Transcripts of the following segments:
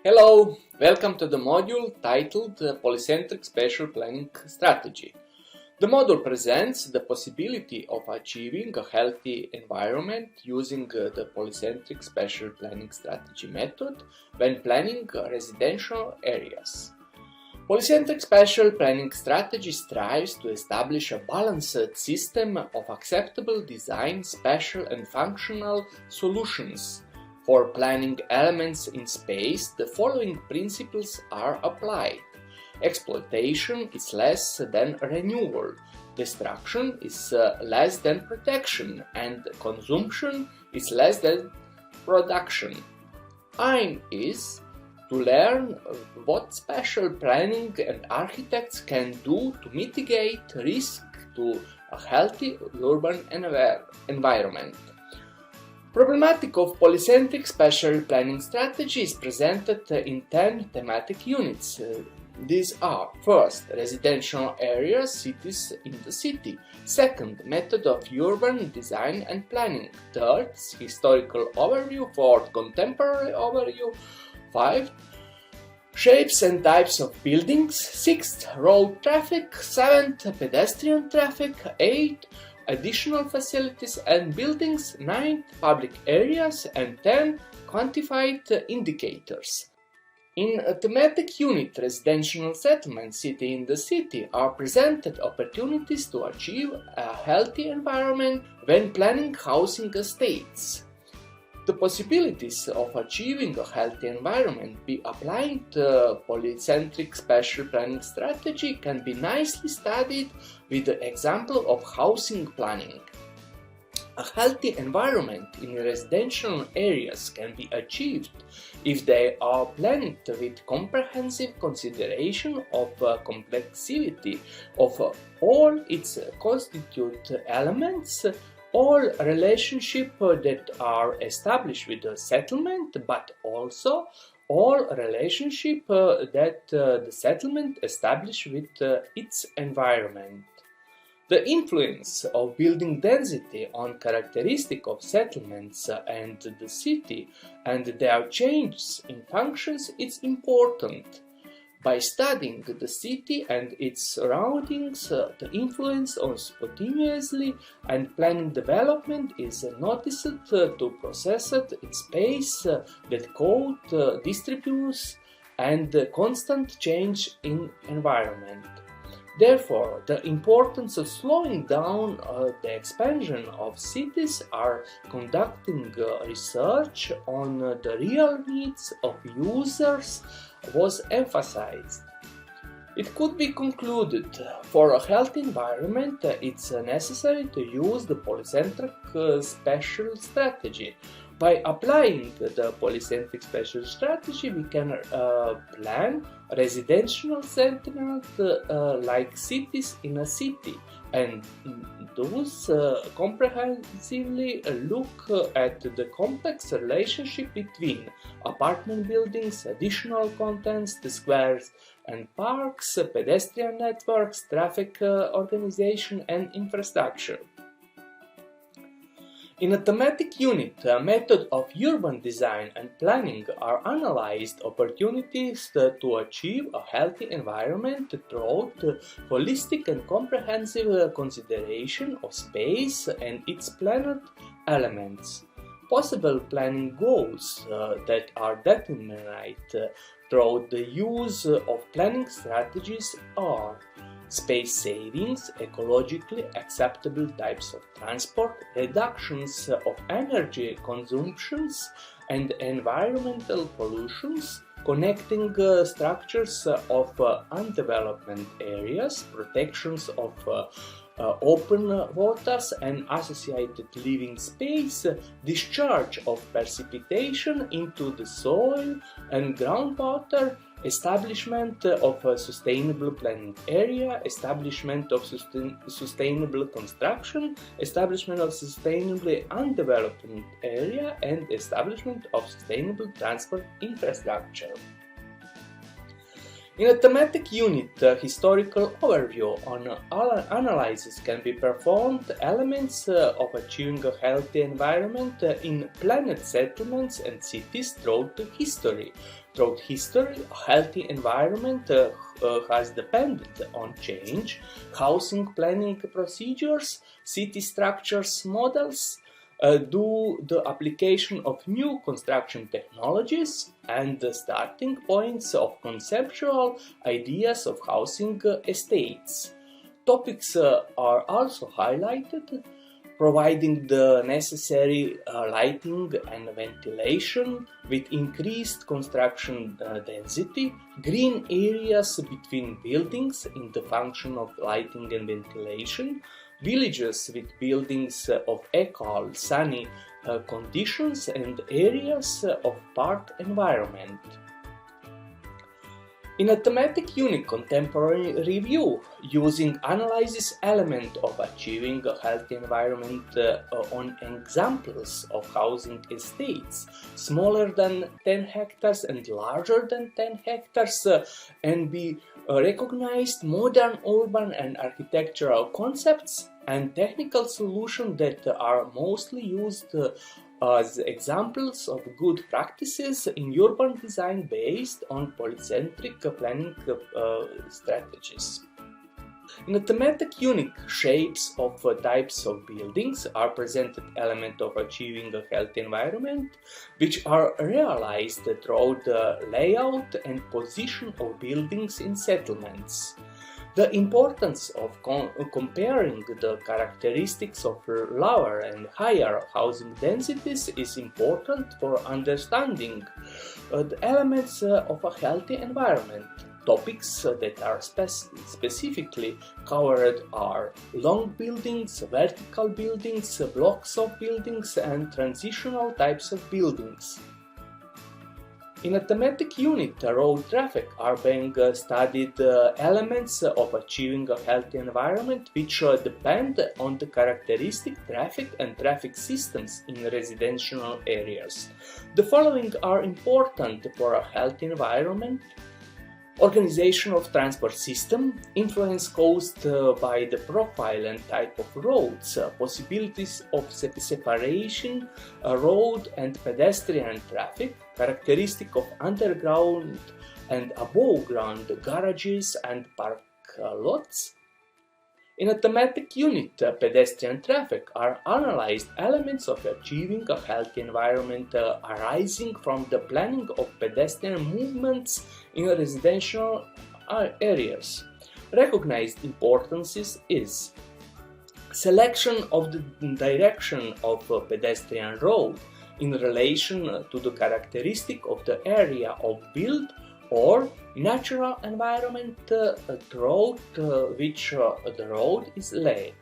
Hello, welcome to the module titled Polycentric Spatial Planning Strategy. The module presents the possibility of achieving a healthy environment using the Polycentric Spatial Planning Strategy method when planning residential areas. Polycentric Spatial Planning Strategy strives to establish a balanced system of acceptable design, spatial and functional solutions. For planning elements in space, the following principles are applied. Exploitation is less than renewal, destruction is less than protection, and consumption is less than production. Aim is to learn what spatial planning and architects can do to mitigate risk to a healthy urban environment. Problematic of polycentric spatial planning strategy is presented in 10 thematic units. These are: first, residential areas, cities in the city; second, method of urban design and planning; third, historical overview; fourth, contemporary overview; fifth, shapes and types of buildings; sixth, road traffic; seventh, pedestrian traffic; eighth, additional facilities and buildings; 9 public areas; and 10 quantified indicators. In a thematic unit, residential settlement, city in the city, are presented opportunities to achieve a healthy environment when planning housing estates. The possibilities of achieving a healthy environment by applying the polycentric spatial planning strategy can be nicely studied with the example of housing planning. A healthy environment in residential areas can be achieved if they are planned with comprehensive consideration of complexity of all its constituent elements, all relationships that are established with the settlement, but also all relationships that the settlement establishes with its environment. The influence of building density on characteristics of settlements and the city and their changes in functions is important. By studying the city and its surroundings, the influence on spontaneously and planning development is noticed to processed in space that code distributes and constant change in environment. Therefore, the importance of slowing down the expansion of cities are conducting research on the real needs of users was emphasized. It could be concluded, for a healthy environment, it's necessary to use the polycentric spatial strategy. By applying the polycentric spatial strategy, we can plan residential settlement like cities in a city, and thus comprehensively look at the complex relationship between apartment buildings, additional contents, the squares and parks, pedestrian networks, traffic organization and infrastructure. In a thematic unit, a method of urban design and planning are analyzed opportunities to achieve a healthy environment through holistic and comprehensive consideration of space and its planned elements. Possible planning goals that are determined through the use of planning strategies are: space savings, ecologically acceptable types of transport, reductions of energy consumptions and environmental pollutions, connecting structures of undeveloped areas, protections of open waters and associated living space, discharge of precipitation into the soil and groundwater, establishment of a sustainable planning area, establishment of sustainable construction, establishment of sustainably undeveloped area, and establishment of sustainable transport infrastructure. In a thematic unit, historical overview on analysis can be performed elements of achieving a healthy environment in planned settlements and cities throughout history. Throughout history, a healthy environment has depended on change, housing planning procedures, city structures models, due the application of new construction technologies and the starting points of conceptual ideas of housing estates. Topics are also highlighted, providing the necessary lighting and ventilation with increased construction density, green areas between buildings in the function of lighting and ventilation, villages with buildings of equal sunny conditions and areas of park environment. In a thematic unit contemporary review, using analysis element of achieving a healthy environment on examples of housing estates smaller than 10 hectares and larger than 10 hectares and be recognized modern urban and architectural concepts and technical solutions that are mostly used as examples of good practices in urban design based on polycentric planning strategies. In a thematic unit, shapes of types of buildings are presented element of achieving a healthy environment, which are realized throughout the layout and position of buildings in settlements. The importance of comparing the characteristics of lower and higher housing densities is important for understanding the elements of a healthy environment. Topics that are specifically covered are long buildings, vertical buildings, blocks of buildings, and transitional types of buildings. In a thematic unit, road traffic are being studied elements of achieving a healthy environment which depend on the characteristic traffic and traffic systems in residential areas. The following are important for a healthy environment: organization of transport system, influence caused by the profile and type of roads, possibilities of separation, road and pedestrian traffic, characteristic of underground and above ground garages and park lots. In a thematic unit, pedestrian traffic are analyzed elements of achieving a healthy environment arising from the planning of pedestrian movements in residential areas. Recognized importances is selection of the direction of a pedestrian road in relation to the characteristic of the area of build or natural environment throughout which the road is laid.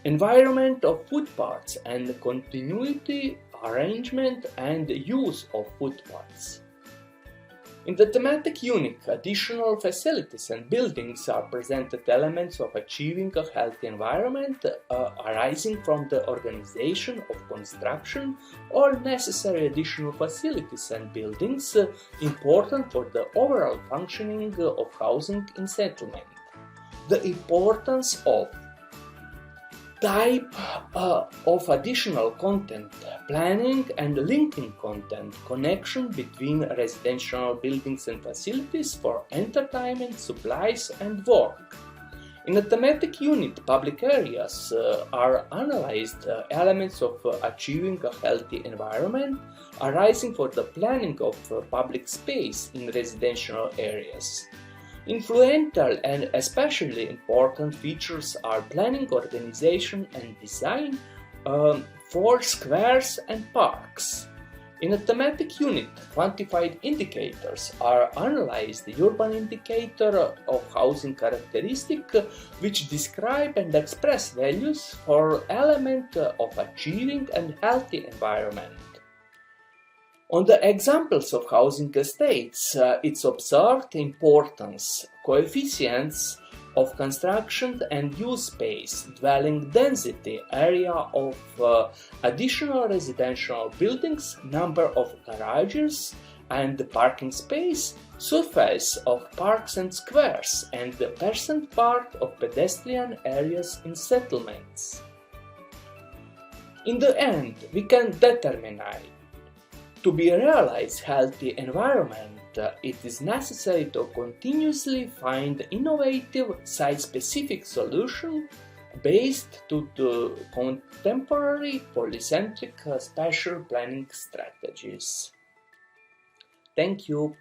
Environment of footpaths and continuity, arrangement and use of footpaths. In the thematic unit, additional facilities and buildings are presented elements of achieving a healthy environment arising from the organization of construction or necessary additional facilities and buildings important for the overall functioning of housing in settlement. The importance of type of additional content, planning and linking content, connection between residential buildings and facilities for entertainment, supplies and work. In a thematic unit, public areas are analyzed elements of achieving a healthy environment arising for the planning of public space in residential areas. Influential and especially important features are planning, organization and design for squares and parks. In a thematic unit, quantified indicators are analyzed. The urban indicator of housing characteristic which describe and express values for element of achieving a healthy environment. On the examples of housing estates, it's observed importance, coefficients of construction and use space, dwelling density, area of additional residential buildings, number of garages, and the parking space, surface of parks and squares, and the percent part of pedestrian areas in settlements. In the end, we can determine to be realized healthy environment, it is necessary to continuously find innovative site-specific solutions based to the contemporary polycentric spatial planning strategies. Thank you.